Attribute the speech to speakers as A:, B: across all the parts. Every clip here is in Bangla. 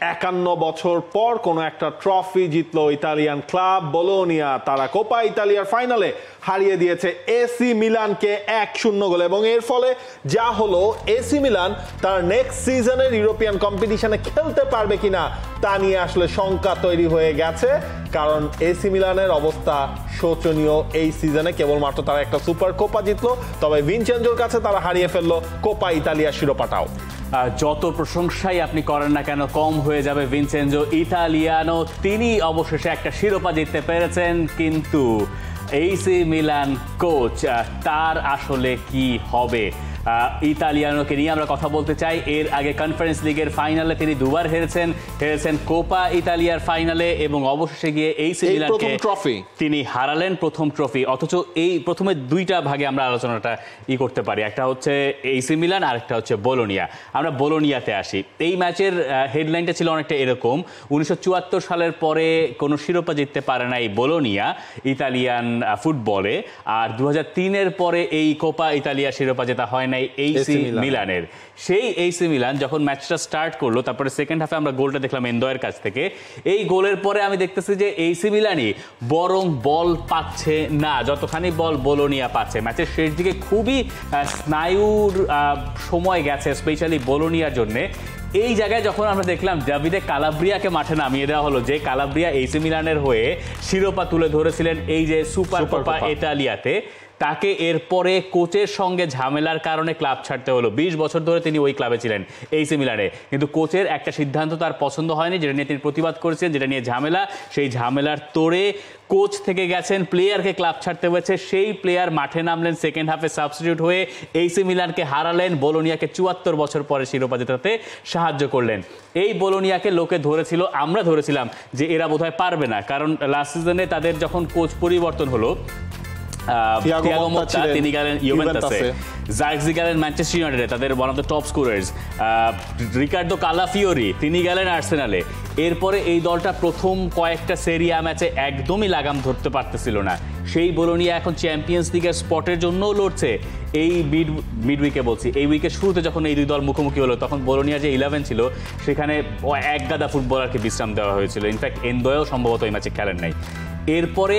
A: 51 বছর পর কোনো একটা ট্রফি জিতলো ইতালিয়ান ক্লাব বোলোনিয়া। তারা কোপা ইতালিয়ার ফাইনালে হারিয়ে দিয়েছে এসি মিলানকে 1-0 গোলে, এবং এর ফলে যা হলো এসি মিলান তার নেক্সট সিজনের ইউরোপিয়ান কম্পিটিশনে খেলতে পারবে কিনা তা নিয়ে আসলে শঙ্কা তৈরি হয়ে গেছে, কারণ এসি মিলানের অবস্থা শোচনীয়। এই সিজনে কেবলমাত্র তারা একটা সুপার কোপা জিতলো, তবে ভিনচেনজোর কাছে তারা হারিয়ে ফেললো কোপা ইতালিয়ার শিরোপাটাও।
B: যত প্রশংসাই আপনি করেন না কেন কম হয়ে যাবে ভিনচেনজো ইতালিয়ানো। তিনি অবশেষে একটা শিরোপা জিততে পেরেছেন, কিন্তু এসি মিলান কোচ তার আসলে কি হবে? ইতালিয়ানোকে নিয়ে আমরা কথা বলতে চাই। এর আগে কনফারেন্স লিগের ফাইনালে তিনি দুবার হেরেছেন কোপা ইতালিয়ার ফাইনালে, এবং অবশেষে গিয়ে এসি মিলানকে তিনি হারালেন প্রথম ট্রফি। অথচ এই প্রথমে দুইটা ভাগে আমরা আলোচনাটা করতে পারি, একটা হচ্ছে এসি মিলান আর একটা হচ্ছে বোলোনিয়া। আমরা বোলোনিয়াতে আসি। এই ম্যাচের হেডলাইনটা ছিল অনেকটা এরকম: 1974 সালের পরে কোনো শিরোপা জিততে পারে নাই বোলোনিয়া ইতালিয়ান ফুটবলে, আর 2003-এর পরে এই কোপা ইতালিয়া শিরোপা জেতা হয় নাই এসি মিলানের। সেই এসি মিলান যখন ম্যাচটা স্টার্ট করলো, তারপরে সেকেন্ড হাফে আমরা গোলটা দেখলাম এনদোয়ের কাছ থেকে। এই গোলের পরে আমি দেখতেছি যে এসি মিলানই বরং বল পাচ্ছে না যতখানি বল বোলোনিয়া পাচ্ছে। ম্যাচের শেষ দিকে খুবই স্নায়ুর সময় গেছে স্পেশালি বোলোনিয়ার জন্য। এই জায়গায় যখন আমরা দেখলাম দাভিদে কালাব্রিয়াকে মাঠে নামিয়ে দেওয়া হলো, যে কালাব্রিয়া এসি মিলানের হয়ে শিরোপা তুলে ধরেছিলেন এই যে সুপার কোপা ইতালিয়াতে, তাকে এরপরে কোচের সঙ্গে ঝামেলার কারণে ক্লাব ছাড়তে হলো। 20 বছর ধরে তিনি ওই ক্লাবে ছিলেন এসি মিলানে, কিন্তু কোচের একটা সিদ্ধান্ত তার পছন্দ হয়নি, যেটা নিয়ে তিনি প্রতিবাদ করেছেন, যেটা নিয়ে ঝামেলা। সেই ঝামেলার তোড়ে কোচ থেকে গেছেন, প্লেয়ারকে ক্লাব ছাড়তে হয়েছে। সেই প্লেয়ার মাঠে নামলেন সেকেন্ড হাফে সাবস্টিটিউট হয়ে, এসি মিলানকে হারালেন, বোলোনিয়াকে 74 বছর পরে শিরোপা জেতাতে সাহায্য করলেন। এই বোলোনিয়াকে লোকে ধরেছিল, আমরা ধরেছিলাম যে এরা বোধহয় পারবে না, কারণ লাস্ট সিজনে তাদের যখন কোচ পরিবর্তন হলো, থিয়াগো মোত্তা তিনি গেলেন ইউভেন্টাসে, জার্কজি গেলেন ম্যানচেস্টার ইউনাইটেডে, তাদের one of the top scorers. Ricardo Calafiori তিনি গেলেন আর্সেনালে। এরপরে এই দলটা প্রথম কয়েকটা সেরিয়া ম্যাচে একদমই লাগাম ধরতে পারতেছিল না। সেই বোলোনিয়া এখন চ্যাম্পিয়ন্স লিগের স্পটের জন্যও লড়ছে। এই মিড উইকে বলছি, এই উইকের শুরুতে যখন এই দুই দল মুখোমুখি হলো, তখন বোলোনিয়া যে 11 ছিল সেখানে এক গাদা ফুটবলারকে বিশ্রাম দেওয়া হয়েছিল। ইনফ্যাক্ট এনদোয়েও সম্ভবত এই ম্যাচে খেলেন নাই। এরপরে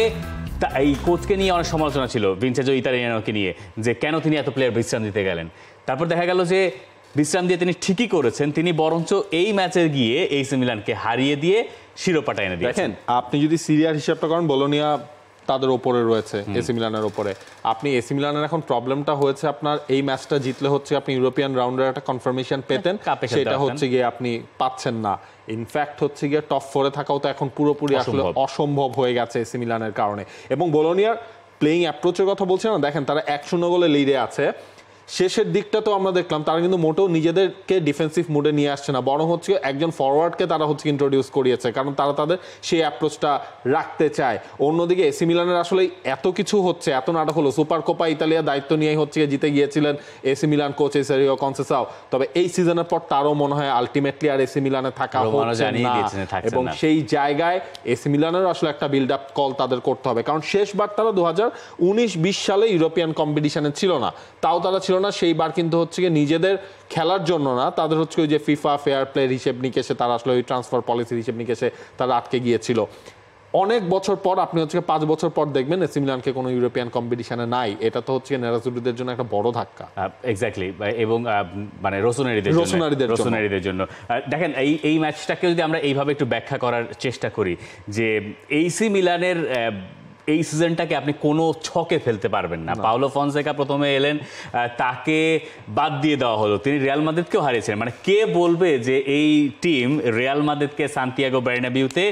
B: এই কোচকে নিয়ে অনেক সমালোচনা ছিল, ভিনচেনজো ইতালিয়ানোকে নিয়ে, যে কেন তিনি এত প্লেয়ার বিশ্রাম দিতে গেলেন। তারপর দেখা গেল যে বিশ্রাম দিয়ে তিনি ঠিকই করেছেন, তিনি বরঞ্চ এই ম্যাচে গিয়ে এসি মিলানকে হারিয়ে দিয়ে শিরোপাটা এনে দিয়েছেন।
A: দেখেন, আপনি যদি সিরিয়ার হিসাবটা করেন, বোলোনিয়া তাদের ওপরে রয়েছে এসি মিলানের ওপরে। আপনি এসি মিলানের এখন প্রবলেমটা হয়েছে, আপনার এই ম্যাচটা জিতলে হচ্ছে আপনি ইউরোপিয়ান রাউন্ডের একটা কনফার্মেশন পেতেন, সেটা হচ্ছে গিয়ে আপনি পাচ্ছেন না। ইনফ্যাক্ট হচ্ছে গিয়ে টপ 4-এ থাকাও তো এখন পুরোপুরি আসলে অসম্ভব হয়ে গেছে এসি মিলানের কারণে। এবং বোলোনিয়ার প্লেইং অ্যাপ্রোচের কথা বলছে না, দেখেন তারা 1-0 গোলে লিডে আছে। শেষের দিকটা তো আমরা দেখলাম তারা কিন্তু মোটেও নিজেদেরকে ডিফেন্সিভ মুডে নিয়ে আসছে না, বরং হচ্ছে একজন ফরওয়ার্ডকে তারা হচ্ছে ইন্ট্রোডিউস করিয়েছে, কারণ তারা তাদের সেই অ্যাপ্রোচটা রাখতে চায়। অন্যদিকে এসি মিলানের আসলে এত কিছু হচ্ছে, এত নাটক হলো। সুপার কোপা ইতালিয়া দায়িত্ব নিয়ে হচ্ছে জিতে গিয়েছিলেন এসি মিলান কোচ সেরিও কনসেসাও, তবে এই সিজনের পর তারও মনে হয় আলটিমেটলি আর এসি মিলানে থাকা হচ্ছে না, এবং সেই জায়গায় এসি মিলানের আসলে একটা বিল্ড আপ কল তাদের করতে হবে, কারণ শেষবার তারা 2019-20 সালে ইউরোপিয়ান কম্পিটিশনে ছিল না, তাও তারা ছিল না সেইবার কিন্তু হচ্ছে গিয়ে নিজেদের খেলার জন্য না, তাদের হচ্ছে ওই যে ফিফা ফেয়ার প্লের হিসেব নিকেশে তারা আসলে ওই ট্রান্সফার পলিসির হিসেব নিকেশে তারা আটকে গিয়েছিল। অনেক বছর পর আপনি হচ্ছে 5 বছর পর দেখবেন এসি মিলানকে কোনো ইউরোপিয়ান কম্পিটিশনে নাই, এটা তো হচ্ছে নেরাজুরিদের জন্য একটা বড় ধাক্কা।
B: এক্স্যাক্টলি, এবং মানে রোসোনারিদের জন্য দেখেন এই ম্যাচটাকে যদি আমরা এইভাবে একটু ব্যাখ্যা করার চেষ্টা করি, যে এসি মিলানের এই সিজনটাকে আপনি কোনো ছকে ফেলতে পারবেন না। পাওলো ফনসেকা প্রথমে এলেন, তাকে বাদ দিয়ে দেওয়া হলো, তিনি রিয়াল মাদ্রিদকেও হারিয়েছেন। মানে কে বলবে যে এই টিম রিয়াল মাদ্রিদকে সান্তিয়াগো বার্নাবিউতে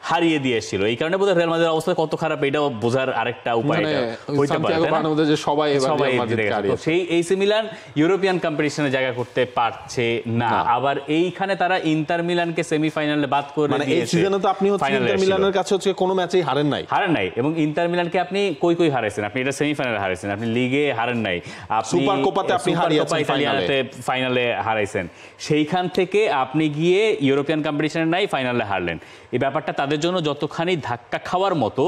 B: হারিয়ে দিয়ে এসেছিল? এই কারণে বোধহয় রিয়াল মাদ্রিদের অবস্থা কত খারাপ এটাও বোঝার আরেকটা উপায় হইতে পারে। সেই এসি মিলান ইউরোপিয়ান কম্পিটিশনে জায়গা করতে পারছে না। আবার এইখানে তারা ইন্টার মিলানকে সেমিফাইনালে বাদ করে দিয়েছে।
A: এই সিজনে তো আপনি হচ্ছে ইন্টার মিলানের কাছে হচ্ছে কোনো ম্যাচেই হারেন নাই,
B: এবং ইন্টার মিলানকে আপনি কই হারাইছেন, আপনি এটা সেমিফাইনালে হারাইছেন, আপনি লিগে হারেন নাই, আপনি
A: সুপার কোপাতে আপনি হারিয়েছেন,
B: ফাইনালে হারাইছেন, সেইখান থেকে আপনি গিয়ে ইউরোপিয়ান কম্পিটিশনে নাই ফাইনালে হারলেন। এই ব্যাপারটা তাদের জন্য যতখানি ধাক্কা খাওয়ার মতো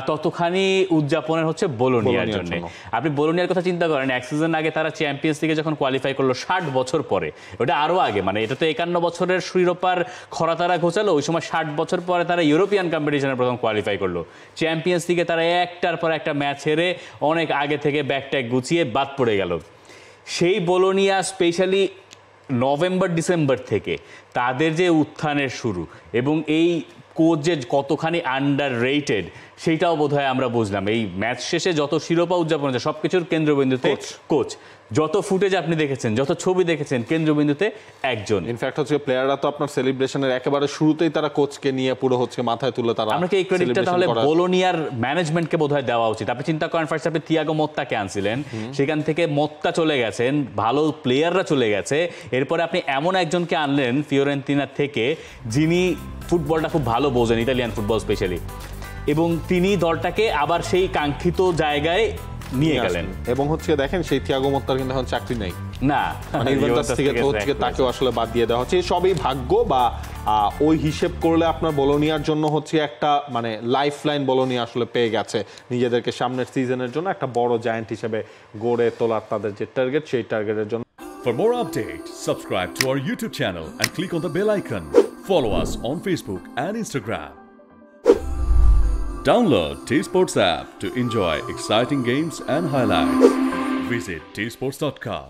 B: ততখানি উদযাপনের হচ্ছে বোলোনিয়ার জন্য। আপনি বোলোনিয়ার কথা চিন্তা করেন, এক সিজন আগে তারা চ্যাম্পিয়ন্স লিগে যখন কোয়ালিফাই করলো 60 বছর পরে, ওটা আরো আগে, মানে এটা তো 51 বছরের শিরোপার খরা তারা ঘোচালো, ওই সময় 60 বছর পরে তারা ইউরোপিয়ান কম্পিটিশনে প্রথম কোয়ালিফাই করলো। চ্যাম্পিয়ন্স লিগে তারা একটার পর একটা ম্যাচ হেরে অনেক আগে থেকে ব্যাকট্যাক গুছিয়ে বাদ পড়ে গেল। সেই বোলোনিয়া স্পেশালি নভেম্বর ডিসেম্বর থেকে তাদের যে উত্থানের শুরু, এবং এই কোচ যে কতখানি আন্ডার রেটেড সেইটাও বোধহয় আমরা বুঝলাম। এই ম্যাচ শেষে যত শিরোপা উদযাপন হচ্ছে সবকিছুর কেন্দ্রবিন্দুতে কোচ, যত ফুটেজ আপনি দেখেছেন, যত ছবি দেখেছেন, কেন্দ্রবিন্দুতে একজন।
A: ইনফ্যাক্ট হচ্ছে প্লেয়াররা তো আপনার সেলিব্রেশনের একেবারে শুরুতেই তারা কোচকে নিয়ে পুরো হচ্ছে মাথায় তুলে তারা,
B: আমরা কি এই ক্রেডিটটা তাহলে বোলোনিয়ার ম্যানেজমেন্টকে বোধহয় দেওয়া উচিত। আপনি চিন্তা করেন, ফার্স্ট আপনি থিয়াগো মোত্তাকে আনছিলেন, সেখান থেকে মোত্তা চলে গেছেন, ভালো প্লেয়াররা চলে গেছে, এরপরে আপনি এমন একজনকে আনলেন ফিওরেন্তিনা থেকে যিনি ফুটবলটা খুব ভালো বোঝেন, ইতালিয়ান ফুটবল স্পেশালি, এবং তিনি দলটাকে আবার সেই কাঙ্ক্ষিত জায়গায় নিয়ে গেলেন।
A: এবং হচ্ছে দেখেন সেই থিয়াগো মোত্তার কিন্তু এখন চাকরি নাই
B: না,
A: মানে ইউভেন্টাস থেকে তো হচ্ছে তাকেও আসলে বাদ দিয়ে দেওয়া হচ্ছে। সবই ভাগ্য বা ওই হিসেব করলে আপনার বোলোনিয়ার জন্য হচ্ছে একটা মানে লাইফ লাইন বোলোনিয়া আসলে পেয়ে গেছে নিজেদেরকে সামনের সিজনের জন্য একটা বড় জায়ান্ট হিসেবে গড়ে তোলার তাদের যে টার্গেট, সেই টার্গেটের জন্য।
C: For more updates, subscribe to our YouTube channel and click on the bell icon. Follow us on Facebook and Instagram. Download T-Sports app to enjoy exciting games and highlights. Visit tsports.com.